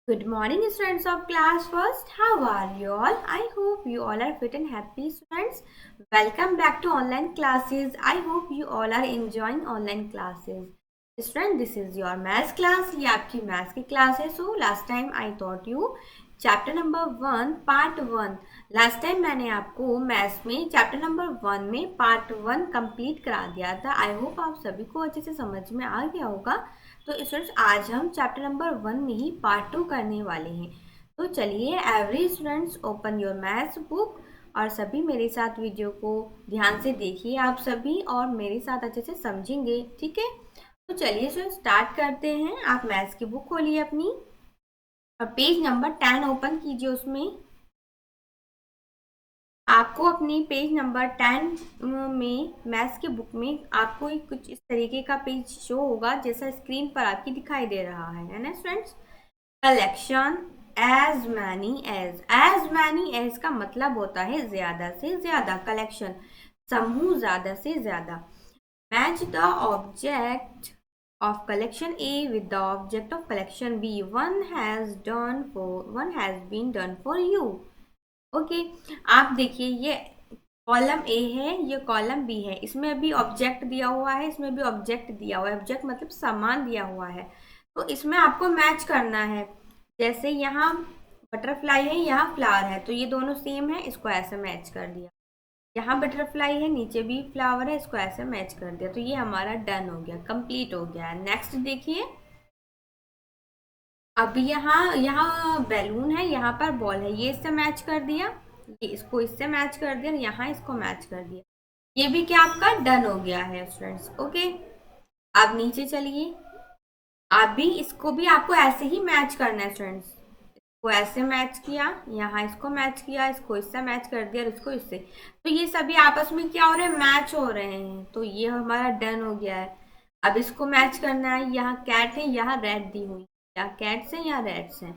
Good morning, students of class first. How are you all? I hope you all are fit and happy, students. Welcome back to online classes. I hope you all are enjoying online classes. Student, this is your maths class. ये आपकी maths की class है. So last time I taught you chapter number 1 part 1. Last time मैंने आपको maths में chapter number 1 में part 1 complete करा दिया था. I hope आप सभी को अच्छे से समझ में आ गया होगा. तो स्टूडेंट्स आज हम चैप्टर नंबर 1 में ही पार्ट 2 करने वाले हैं. तो चलिए every students open your maths book और सभी मेरे साथ वीडियो को ध्यान से देखिए आप सभी और मेरे साथ अच्छे से समझेंगे. ठीक है, तो चलिए स्टूडेंट्स स्टार्ट करते हैं. आप मैथ्स की बुक खोलिए अपनी और पेज नंबर 10 ओपन कीजिए. उसमें आपको अपनी पेज नंबर 10 में मैथ्स की बुक में आपको कुछ इस तरीके का पेज शो होगा जैसा स्क्रीन पर आपकी दिखाई दे रहा है ना students. Collection as many as का मतलब होता है ज्यादा से ज्यादा. कलेक्शन समूह ज्यादा से ज्यादा. Match the object of collection A with the object of collection B. One has been done for you. Okay आप देखिए ये कॉलम ए है, ये कॉलम बी है. इसमें अभी ऑब्जेक्ट दिया हुआ है, इसमें भी ऑब्जेक्ट दिया हुआ है. ऑब्जेक्ट मतलब सामान दिया हुआ है. तो इसमें आपको मैच करना है. जैसे यहाँ बटरफ्लाई है, यहाँ फ्लावर है, तो ये दोनों सेम है, इसको ऐसे मैच कर दिया. यहाँ बटरफ्लाई है, नीचे भी फ्लावर है, इसको ऐसे मैच कर दिया. तो ये हमारा डन हो गया, कंप्लीट हो गया. नेक्स्ट देखिए, अब यहाँ बैलून है, यहाँ पर बॉल है, ये इससे मैच कर दिया, ये इसको इससे मैच कर दिया, यहाँ इसको मैच कर दिया. ये भी क्या आपका डन हो गया है स्टूडेंट्स. ओके, अब नीचे चलिए. आप भी इसको भी आपको ऐसे ही मैच करना है स्टूडेंट्स. इसको ऐसे मैच किया, यहाँ इसको मैच किया, इसको इससे मैच कर दिया और इसको इससे. तो ये सभी आपस में क्या हो रहे हैं, मैच हो रहे हैं. तो ये हमारा डन हो गया है. अब इसको मैच करना है. यहाँ कैट है, यहाँ रेड दी हुई, यहाँ कैट्स है, यहाँ रेड्स हैं.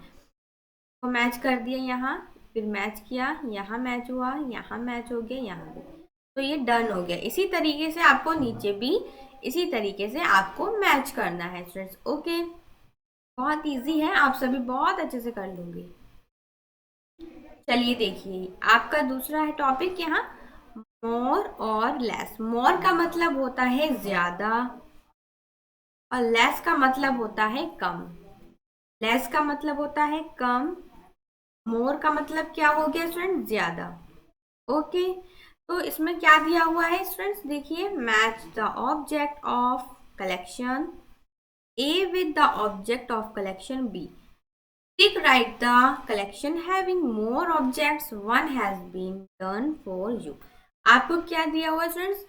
को मैच कर दिया, यहाँ फिर मैच किया, यहाँ मैच हुआ, यहाँ मैच हो गया, यहाँ भी. तो ये डन हो गया. इसी तरीके से आपको नीचे भी इसी तरीके से आपको मैच करना है स्टूडेंट्स. ओके, बहुत इजी है, आप सभी बहुत अच्छे से कर लोगे. चलिए देखिए, आपका दूसरा है टॉपिक यहाँ मोर और लेस. मोर का मतलब होता है ज्यादा और लेस का मतलब होता है कम. लेस का मतलब होता है कम, मोर का मतलब क्या हो गया स्टूडेंट, ज्यादा. ओके, तो इसमें क्या दिया हुआ है स्टूडेंट्स, देखिए match the object of collection A with the object of collection B. Tick right the collection having more objects. One has been done for you. आपको क्या दिया हुआ स्टूडेंट्स,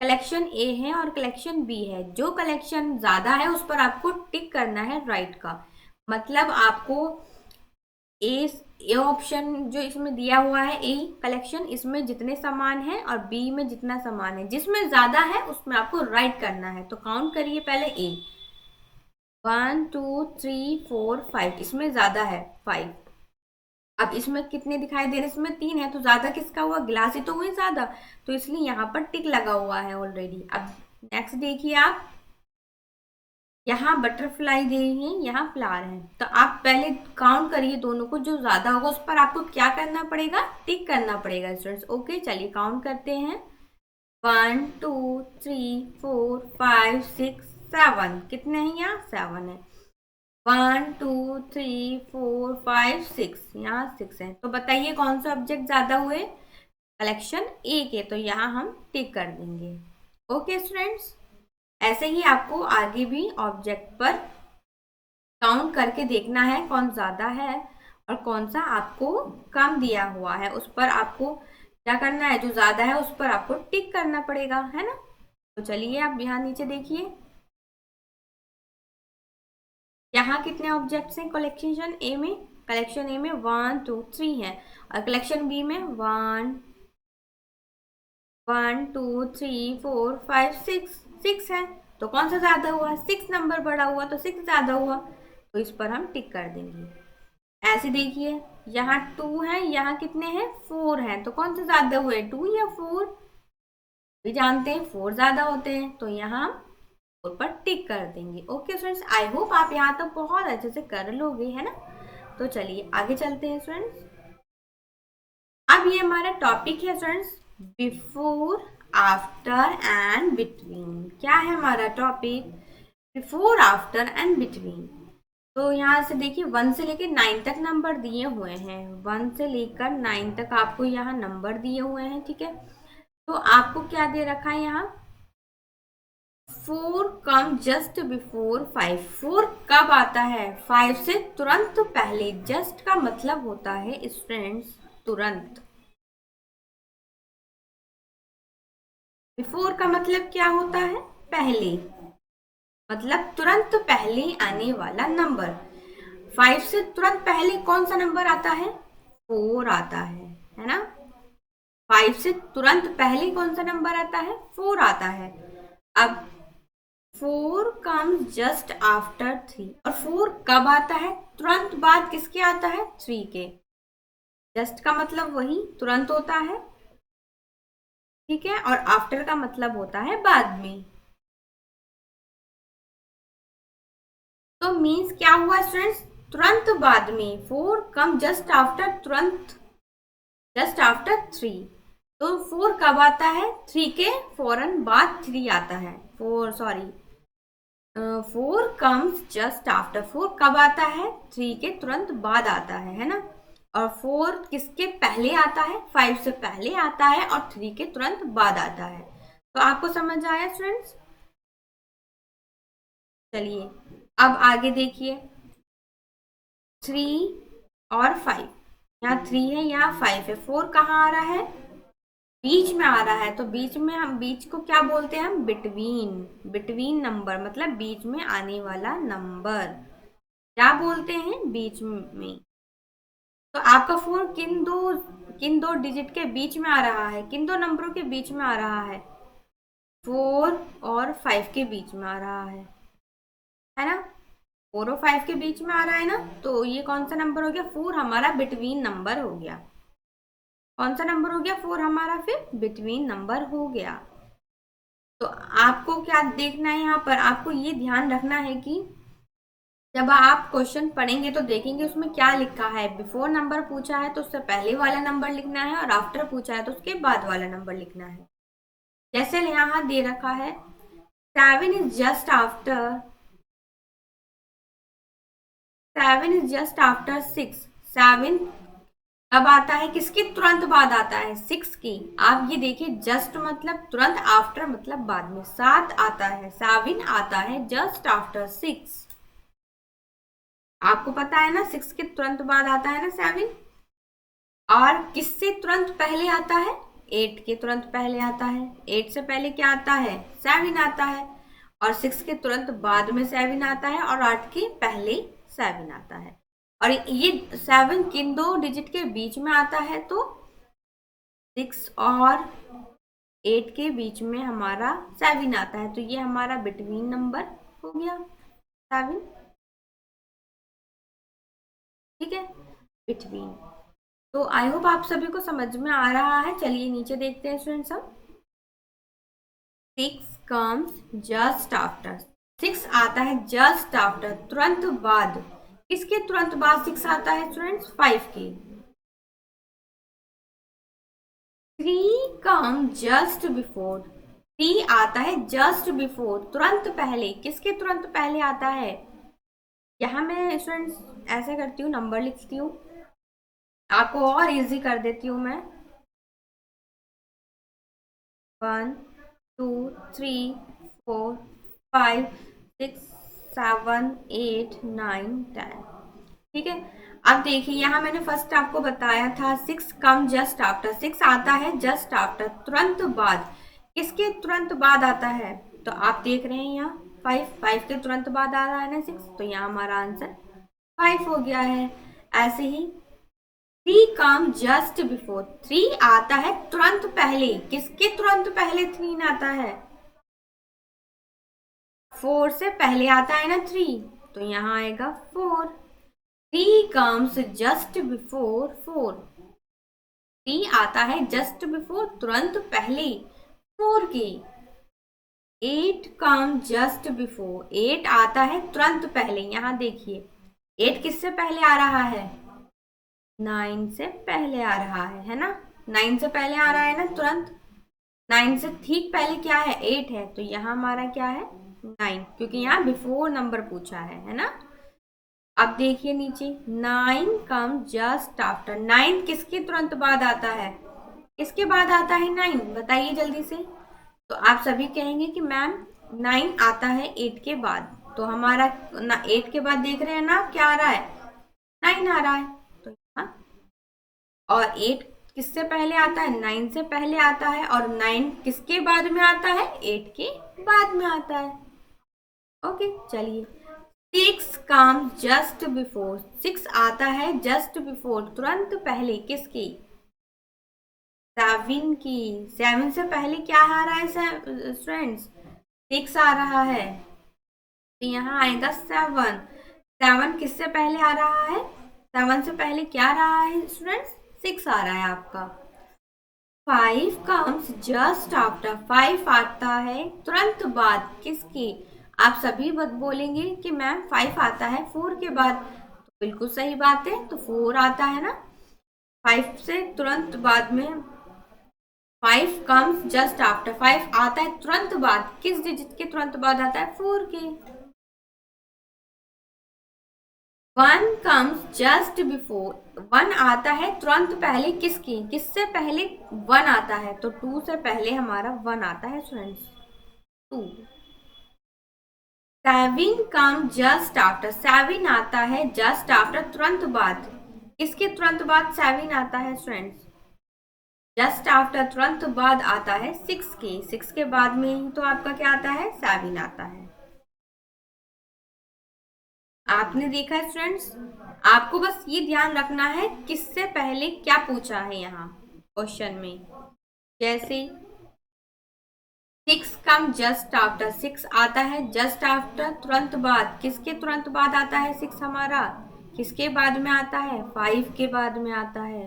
कलेक्शन ए है और कलेक्शन बी है. जो कलेक्शन ज्यादा है उस पर आपको टिक करना है राइट का. मतलब आपको ए ऑप्शन जो इसमें दिया हुआ है, ए कलेक्शन, इसमें जितने सामान हैं और बी में जितना सामान है, जिसमें ज्यादा है उसमें आपको राइट करना है. तो काउंट करिए पहले. ए 1 2 3 4 5, इसमें ज्यादा है 5. अब इसमें कितने दिखाई दे रहे हैं, इसमें 3 है, तो ज्यादा किसका हुआ, गिलास ही तो हुई ज्यादा. तो इसलिए यहाँ पर टिक लगा हुआ है ऑलरेडी. अब नेक्स्ट देखिए, आप यहाँ बटरफ्लाई दे रही हैं, यहाँ फ्लावर है. तो आप पहले काउंट करिए दोनों को, जो ज्यादा होगा उस पर आपको क्या करना पड़ेगा, टिक करना पड़ेगा स्टूडेंट्स. ओके, चलिए काउंट करते हैं. 1 2 3 4 5 6 7. कितने हैं यहाँ, 7 है. 1 2 3 4 5 6, यहाँ 6 है. तो बताइए कौन सा ऑब्जेक्ट ज्यादा हुए, कलेक्शन ए के. तो यहाँ हम टिक कर देंगे. ओके स्टूडेंट्स, ऐसे ही आपको आगे भी ऑब्जेक्ट पर काउंट करके देखना है कौन ज्यादा है और कौन सा आपको कम दिया हुआ है. उस पर आपको क्या करना है, जो ज्यादा है उस पर आपको टिक करना पड़ेगा, है ना. तो चलिए आप यहाँ नीचे देखिए, यहाँ कितने ऑब्जेक्ट्स हैं कलेक्शन ए में. कलेक्शन ए में 1 2 3 है और कलेक्शन बी में 1 1 2 3 4 5 6 है. तो कौन सा ज्यादा हुआ, 6 नंबर बड़ा हुआ, तो 6 ज्यादा हुआ. तो इस पर हम टिक कर देंगे. ऐसे देखिए, यहाँ 2 है, यहाँ कितने हैं, 4 हैं. तो कौन सा ज्यादा हुए, 2 या 4. भी जानते हैं 4 ज्यादा होते हैं, तो यहाँ हम पर टिक कर देंगे. ओके फ्रेंड्स, आई होप आप यहाँ तक बहुत अच्छे से कर लोगे, है ना. तो चलिए आगे चलते हैं स्टूडेंट्स। अब ये हमारा टॉपिक है students, before, after and between. क्या है हमारा topic? Before, after and between. तो यहाँ से देखिए 1 से लेकर 9 तक नंबर दिए हुए हैं। 1 से लेकर 9 तक आपको यहाँ नंबर दिए हुए हैं, ठीक है। तो आपको क्या दे रखा है यहाँ? 4 कम जस्ट बिफोर 5। 4 कब आता है? 5 से तुरंत पहले। जस्ट का मतलब होता है स्टूडेंट्स तुरंत। बिफोर का मतलब क्या होता है? पहले, मतलब तुरंत पहले आने वाला नंबर। 5 से तुरंत पहले कौन सा नंबर आता है? 4 आता है ना। 5 से तुरंत पहले कौन सा नंबर आता है? 4 आता है। अब 4 कम्स जस्ट आफ्टर 3। और 4 कब आता है? तुरंत बाद किसके आता है? 3 के। जस्ट का मतलब वही तुरंत होता है, ठीक है। और आफ्टर का मतलब होता है बाद में। तो मीन्स क्या हुआ स्टूडेंट्स? तुरंत बाद में। 4 कम जस्ट आफ्टर, तुरंत जस्ट आफ्टर 3। तो 4 कब आता है? 3 के फौरन बाद 3 आता है। 4 कम्स जस्ट आफ्टर। 4 कब आता है? 3 के तुरंत बाद आता है ना। और 4 किसके पहले आता है? 5 से पहले आता है और 3 के तुरंत बाद आता है। तो आपको समझ आया स्टूडेंट्स? चलिए अब आगे देखिए, 3 और 5। यहाँ 3 है, यहाँ 5 है। 4 कहाँ आ रहा है? बीच में आ रहा है। तो बीच में, हम बीच को क्या बोलते हैं? हम बिटवीन। बिटवीन नंबर मतलब बीच में आने वाला नंबर क्या बोलते हैं? बीच में। तो आपका 4 किन दो डिजिट के बीच में आ रहा है? किन दो नंबरों के बीच में आ रहा है? 4 और 5 के बीच में आ रहा है ना। 4 और 5 के बीच में आ रहा है ना। तो ये कौन सा नंबर हो गया? 4 हमारा बिटवीन नंबर हो गया। कौन सा नंबर हो गया? 4 हमारा फिर बिटवीन नंबर हो गया। तो आपको क्या देखना है यहाँ पर? आपको ये ध्यान रखना है कि जब आप क्वेश्चन पढ़ेंगे तो देखेंगे उसमें क्या लिखा है। बिफोर नंबर पूछा है तो उससे पहले वाला नंबर लिखना है, और आफ्टर पूछा है तो उसके बाद वाला नंबर लिखना है। जैसे यहाँ दे रखा है 7 इज जस्ट आफ्टर 6। 7 कब आता है? किसके तुरंत बाद आता है? 6 की। आप ये देखिए, जस्ट मतलब तुरंत, आफ्टर मतलब बाद में। 7 आता है, 7 आता है जस्ट आफ्टर 6। आपको पता है ना 6 के तुरंत बाद आता है ना 7। और किससे तुरंत पहले आता है? 8 के तुरंत पहले आता है। 8 से पहले क्या आता है? 7 आता है। और 6 के तुरंत बाद में 7 आता है, और 8 के पहले 7 आता है। और ये 7 किन दो डिजिट के बीच में आता है? तो 6 और 8 के बीच में हमारा 7 आता है। तो ये हमारा बिटवीन नंबर हो गया 7, ठीक है, बिटवीन। तो आई होप आप सभी को समझ में आ रहा है। चलिए नीचे देखते हैं स्टूडेंट्स। हम 6 कम्स जस्ट आफ्टर। 6 आता है जस्ट आफ्टर, तुरंत बाद। किसके तुरंत बाद 6 आता है स्टूडेंट्स? 5 के। 3 कम जस्ट बिफोर। 3 आता है जस्ट बिफोर, तुरंत पहले। किसके तुरंत पहले आता है? यहाँ मैं स्टूडेंट्स ऐसे करती हूँ, नंबर लिखती हूँ, आपको और इजी कर देती हूँ मैं। 1 2 3 4 5 6 7 8 9 10, ठीक है। अब देखिए यहाँ मैंने फर्स्ट आपको बताया था 6 कम जस्ट आफ्टर। 6 आता है जस्ट आफ्टर, तुरंत बाद। किसके तुरंत बाद आता है? तो आप देख रहे हैं यहाँ 5 के तुरंत बाद आ रहा है ना 6। तो यहाँ हमारा आंसर 5 हो गया है। ऐसे ही 3 कम जस्ट बिफोर। 3 आता है तुरंत पहले। किसके तुरंत पहले 3 आता है? 4 से पहले आता है ना 3। तो यहाँ आएगा 4। 3 कम्स जस्ट बिफोर 4। 3 आता है जस्ट बिफोर, तुरंत पहले 4 के। 8 कम जस्ट बिफोर। 8 आता है तुरंत पहले। यहाँ देखिए 8 किससे पहले आ रहा है? 9 से पहले आ रहा है ना? 9 से पहले आ रहा है ना तुरंत। 9 से ठीक पहले क्या है? 8 है, तो यहाँ हमारा क्या है? 9, क्योंकि यहाँ बिफोर नंबर पूछा है ना? अब देखिए नीचे, 9 कम जस्ट आफ्टर। 9 किसके तुरंत बाद आता है? किसके बाद आता है 9? बताइए जल्दी से। तो आप सभी कहेंगे कि मैम 9 आता है 8 के बाद। तो हमारा 8 के बाद देख रहे हैं ना क्या आ रहा है? 9 आ रहा है। तो यहाँ, और 8 किससे पहले आता है? 9 से पहले आता है। और 9 किसके बाद में आता है? 8 के बाद में आता है। ओके, चलिए। 6 कम जस्ट बिफोर। 6 आता है जस्ट बिफोर, तुरंत पहले। किसकी? 7 की। 7 से पहले क्या आ रहा है फ्रेंड्स? 6 आ रहा है, तो यहाँ आएगा 7। 7 किससे पहले आ रहा है? 7 से पहले क्या आ रहा है स्टूडेंट्स? 6 आ रहा है आपका। 5 कम्स जस्ट आफ्टर। 5 आता है तुरंत बाद। किसकी? आप सभी बोलेंगे कि मैम 5 आता है 4 के बाद। तो बिल्कुल सही बात है, तो 4 आता है ना 5 से तुरंत बाद में। 5 कम्स जस्ट आफ्टर। 5 आता है तुरंत बाद। किस डिजिट के तुरंत बाद आता है? 4 के। 1 कम्स जस्ट बिफोर। 1 आता है तुरंत पहले। किसकी? किससे पहले 1 आता है? तो 2 से पहले हमारा 1 आता है स्टूडेंट्स, 2। 7 come just after. 7 आता है जस्ट आफ्टर, तुरंत बाद। किसके तुरंत बाद 7 आता है स्टूडेंट्स? जस्ट आफ्टर तुरंत बाद आता है 6 के। 6 के बाद में ही तो आपका क्या आता है? 7 आता है। आपने देखा है स्टूडेंट्स, आपको बस ये ध्यान रखना है किससे पहले क्या पूछा है यहाँ क्वेश्चन में। जैसे 6 कम जस्ट आफ्टर। 6 आता है जस्ट आफ्टर, तुरंत बाद। किसके तुरंत बाद आता है 6 हमारा? किसके बाद में आता है? 5 के बाद में आता है।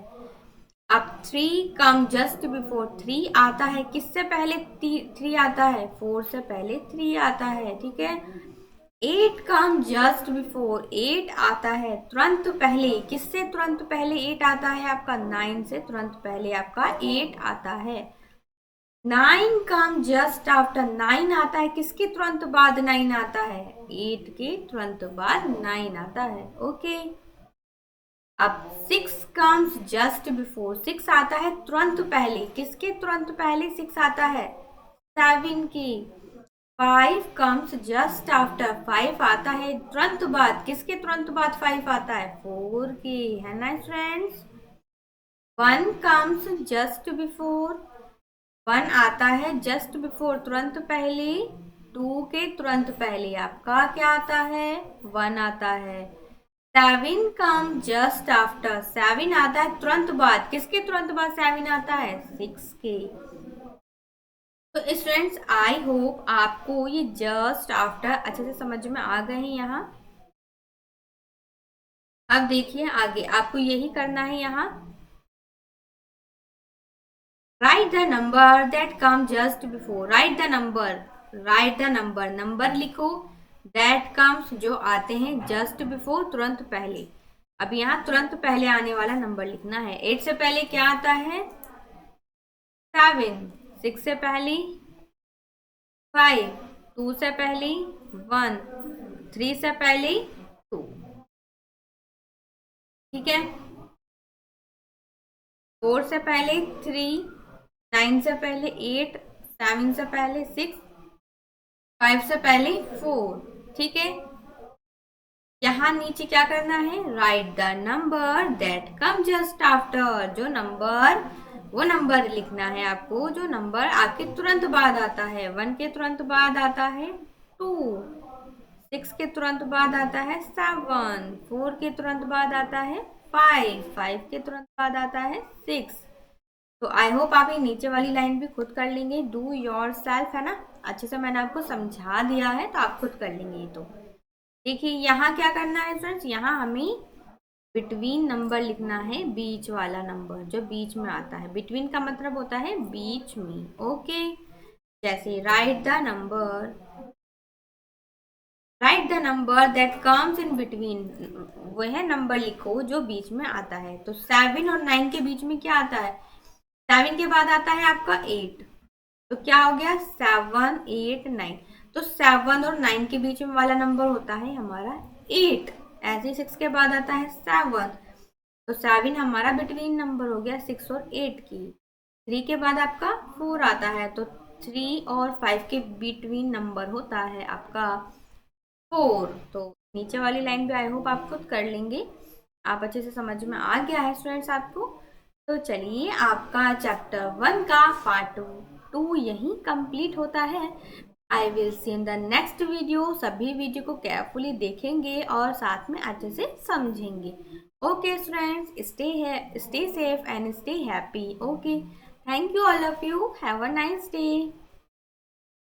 अब 3 कम जस्ट बिफोर। 3 आता है किससे पहले? 3 आता है 4 से पहले 3 आता है, ठीक है। 8 कम जस्ट बिफोर। 8 आता है तुरंत पहले। किससे तुरंत पहले 8 आता है आपका? 9 से तुरंत पहले आपका 8 आता है। 9 कम जस्ट आफ्टर। 9 आता है किसके तुरंत बाद 9 आता है? 8 के तुरंत बाद 9 आता है, ओके। अब 6 कम्स जस्ट बिफोर। 6 आता है तुरंत पहले। किसके तुरंत पहले 6 आता है? 7 की। 5 कम्स जस्ट आफ्टर। 5 आता है तुरंत बाद। किसके तुरंत बाद 5 आता है? 4 की, है ना फ्रेंड्स। 1 comes just before. 1 आता है जस्ट बिफोर, तुरंत पहले। 2 के तुरंत पहले आपका क्या आता है? 1 आता है। 7 कम जस्ट आफ्टर। 7 आता है तुरंत बाद। किसके तुरंत बाद 7 आता है? 6 के। तो स्टूडेंट्स, आई होप आपको ये जस्ट आफ्टर अच्छे से समझ में आ गए हैं यहाँ। अब देखिए आगे आपको यही करना है यहाँ। Right the number that come just before. Right the number. Right the number, number लिखो। दैट कम्स, जो आते हैं जस्ट बिफोर, तुरंत पहले। अब यहाँ तुरंत पहले आने वाला नंबर लिखना है। 8 से पहले क्या आता है? 7। 6 से पहले 5। 2 से पहले 1। 3 से पहले 2, ठीक है। 4 से पहले 3। 9 से पहले 8। 7 से पहले 6। 5 से पहले 4, ठीक है। यहाँ नीचे क्या करना है? Right the number that come just after. जो नंबर, वो नंबर लिखना है आपको जो नंबर आपके तुरंत बाद आता है। 1 के तुरंत बाद आता है 2। 6 के तुरंत बाद आता है 7। 4 के तुरंत बाद आता है 5। 5 के तुरंत बाद आता है 6। तो आई होप आप ये नीचे वाली लाइन भी खुद कर लेंगे। डू योर सेल्फ, है ना। अच्छे से मैंने आपको समझा दिया है, तो आप खुद कर लेंगे ये। तो देखिए यहाँ क्या करना है फ्रेंड्स, यहाँ हमें बिटवीन नंबर लिखना है, बीच वाला नंबर जो बीच में आता है। बिटवीन का मतलब होता है बीच में, ओके। जैसे right the number right the number that comes in between, वह नंबर लिखो जो बीच में आता है। तो 7 और 9 के बीच में क्या आता है? 7 के बाद आता है आपका 8, तो क्या हो गया? 7 8 9। तो 7 और 9 के बीच में वाला नंबर होता है हमारा 8। ऐसे ही 6 के बाद आता है 7, तो 7 हमारा बिटवीन नंबर हो गया 6 और 8 की। 3 के बाद आपका 4 आता है, तो 3 और 5 के बिटवीन नंबर होता है आपका 4। तो नीचे वाली लाइन भी आई होप आप खुद कर लेंगे, आप अच्छे से समझ में आ गया है स्टूडेंट्स आपको। तो चलिए आपका चैप्टर 1 का पार्ट 2 यहीं कंप्लीट होता है। I will see in the next video. सभी वीडियो को केयरफुली देखेंगे और साथ में अच्छे से समझेंगे। Okay students, stay safe and stay happy. Okay, thank you all of you, have a nice day.